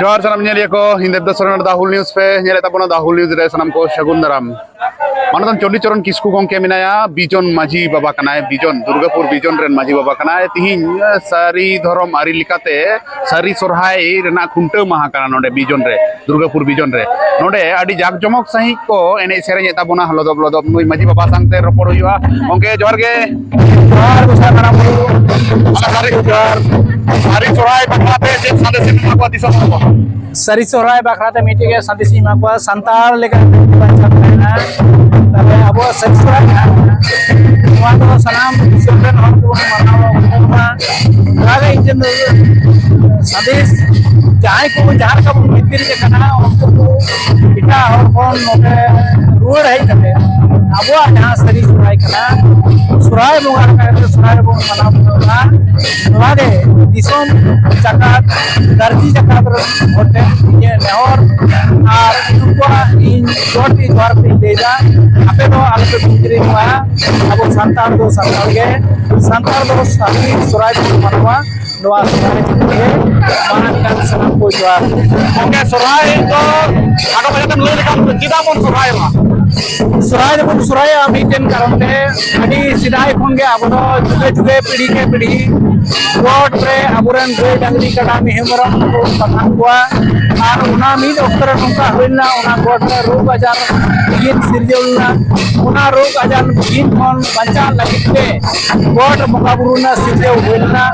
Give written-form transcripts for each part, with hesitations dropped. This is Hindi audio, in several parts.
जोहार सनम को हिंदी दसरन दाहुल न्यूज़ पे नेले ताबोना दाहुल न्यूज़ रे सनम को शगुन दाराम मानतन चंडीचरण किस्कू गंके मिनाया बिजन माझी बाबा कनाय बिजन दुर्गापुर बिजन रेन माझी बाबा कनाय तिहिन सारी धरम आरी लिकाते सारी सोरहाय रेना खुंटे माहा कना नोडे बिजन रे दुर्गापुर बिजन रे नोडे आडी जाक जमक सही को एने सेरें ताबोना लदब लदब नुई माझी बाबा संगते रपड़ हुआ गंके जोहार गे जोहार गुसा कना सारी जोहार सारी सोरहाय बखलाते जे सादे से माको दिसम को सारी सोहराय बाखराते मीटिंग के संदेशी माको संतार लेकर बांचा रहना तबे अब सारी सोहराय नोआ तो सलाम सिमरन हर को मनावा उमा रागे इंजन संदेश जाय को जहां का मित्र के कना उनको पिता और कौन नोटे रोड है तबे अब जहां सारी सोहराय कना सोहराय मुगार का सोहराय को मनावा नोआ दे दिसोम चकात दर्जी चकात होते ये नेहर और इनको इन छोटी द्वार पे ले जा आपे तो आपके बिजली हुआ अब संतान दो साथी सुराज मनवा नवा सुराज के मान का सलाम को जोहार ओके सुराज तो आगे बजे तुम ले लेकर किदा बन सुराज मा सुराज बन सुराज मीटिंग करते अडी सिदाई खोंगे अब तो जुगे जुगे पीढ़ी के पीढ़ी रोड पे अबुरन गई डंगरी कटा मिहमरम को पठान हुआ और उना मीद अक्तर नौका हुईना उना गोट में रोग आजार बिगिन सिरजौलना उना रोग आजार बिगिन खन बंचा लगिते गोट बंगाबुरुना सिरजौ हुईना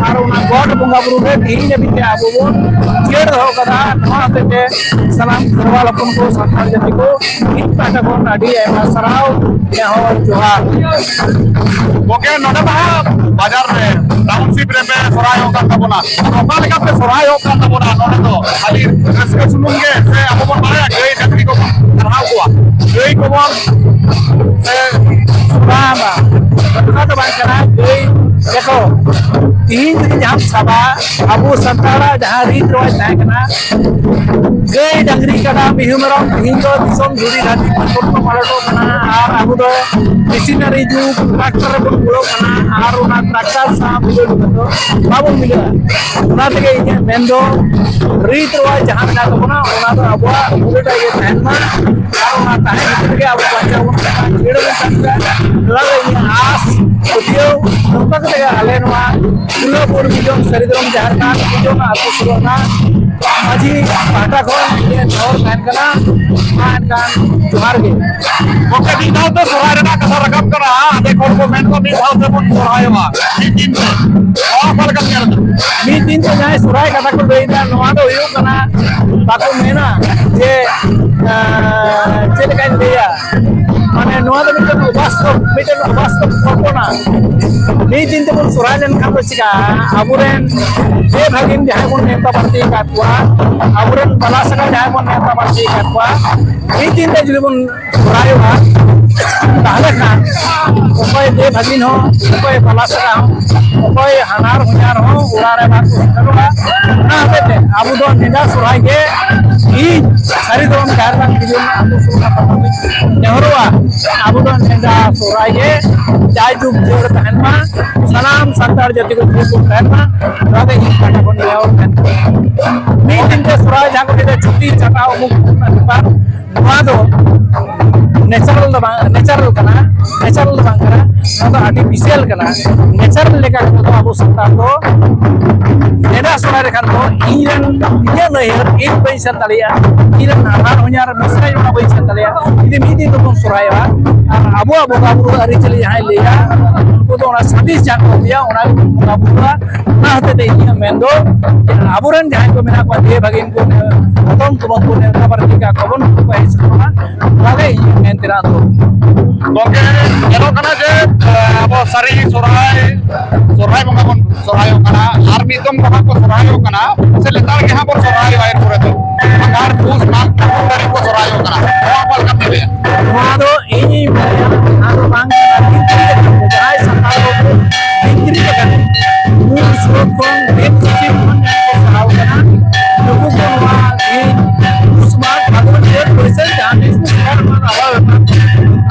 और उना गोट बंगाबुरु रे धीरे बिते आबुबोन जेड़ हो कदा नवा ते सलाम करवाल अपन को संतान जति को इन पाटा को अडी एमा सराव नेहो जोहार ओके नोडे बाजार रे टाउनशिप रे पे सोराय होका तबोना ओका लेका पे सोराय होका तबोना नोडे तो खाली रसके सुनुंगे से अब बन मारे गई डकरी को करहाव हुआ गई को बन से बाबा बता तो बात करा गई देखो तीन दिन हम सभा अबू संतारा जहां रीत रोज ताकना गई डंगरी कदा बिहुमरम हिंदो दिसम जुड़ी घाटी को मालटो कना और अबू दो मिशनरी जो ट्रैक्टर को बुलो कना और उना ट्रैक्टर सा बुलो तो बाबू मिले उना तके मेंदो रीत रोज जहां ना तो ना उना तो अबू बुलेटा ये तहनमा और उना ताहे के अबू बच्चा उना जेड़ो तक लगे आस उदियो नंबर के आले नवा दुर्गापुर बिजन सरिद्रम झारखंड बिजन आतु सुरना माझी पाटा को ये और मैन कना मान कान जोहार के ओके दी दाव तो सोराय रे ना कसा रकम करा देखो को मेन को मी भाव से बन सोराय मा मी दिन से और फल कम कर मी दिन से जाय सोराय कथा को देना नवा तो यो कना बाको मेना जे चेल काइन दिया माने नवा तो मिटन वास्तव कल्पना मी दिन ते बन सोराय लेन खाम बचिका आबुरेन जे भागिन जहां बन नेता पार्टी काटवा आबुरेन बलासका जहां बन नेता पार्टी काटवा मी दिन ते जुली बन सोराय वा ताले खान ओपय दे भागिन हो ओपय बलासका हो ओपय हानार हुनार हो उड़ारे बात करोगा ना होते आबु दो नेता सोराय के ई सारी दोन कारबान बिजन आबु सोरा पार्टी नेहरुआ आबु दो नेता सोराय के जाय जुग जोड़ तहनमा सलाम संतार जति को तहनमा राधे ही काटा बन गया और मी दिन के सोराय जाको के छुट्टी चटाओ मुख पर नवा दो नेचुरल कना नेचुरल बांगरा आर्टिफिशियल नेचर लेका अब सानतार को नेदा सोना रेखान को इन नहर इन बई सन दालिया इन नानान हो냐र मिसरा जोना बई सन दालिया इदि मिदि तो बन सुरायवा अब बोगा बुरु अरि चली हाय लेया उनको तो ओना सदिस जान को दिया ओना बोगा बुरुआ ना हते दे इन मेंदो अबुरन जहां को मेना को दे भगिन को प्रथम तुम को ने खबर दिका कबन को है सुना वाले मेन तेरा तो Oke, nyelok kana je abo sari sorai bongga bon sorai kana army tom kaha ko sorai kana se letar ke ha por sorai bair pure to agar pus mak dari ko sorai kana apal kam dibe वादो ini ado bang kai sakal ko dikri ke kan mu surut kon bet sistem kon ko sarau kana nuku kon wa usman bhagon je present dan isu sar man awa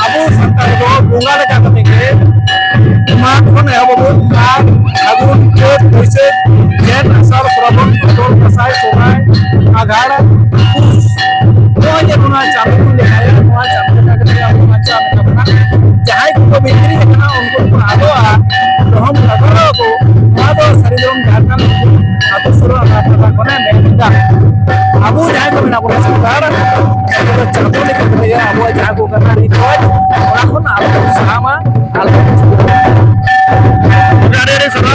abu sakal ko bunga le ka ke ma kon abo ka agun je present jen asar surabon kon kasai sorai agara semuanya guna campur lekaya semua campur kerja macam apa jahai ko bitri karena उनको आदो तो हम अगर को आदो शरीरम झारखंड आदो सुरो आता कोने मेंदा अबु जहां को बिना बोला सरकार तो चाहते लेके चले अबु जहां को करना रिकॉर्ड और এখন আলো সামা আলো Udah ada yang seru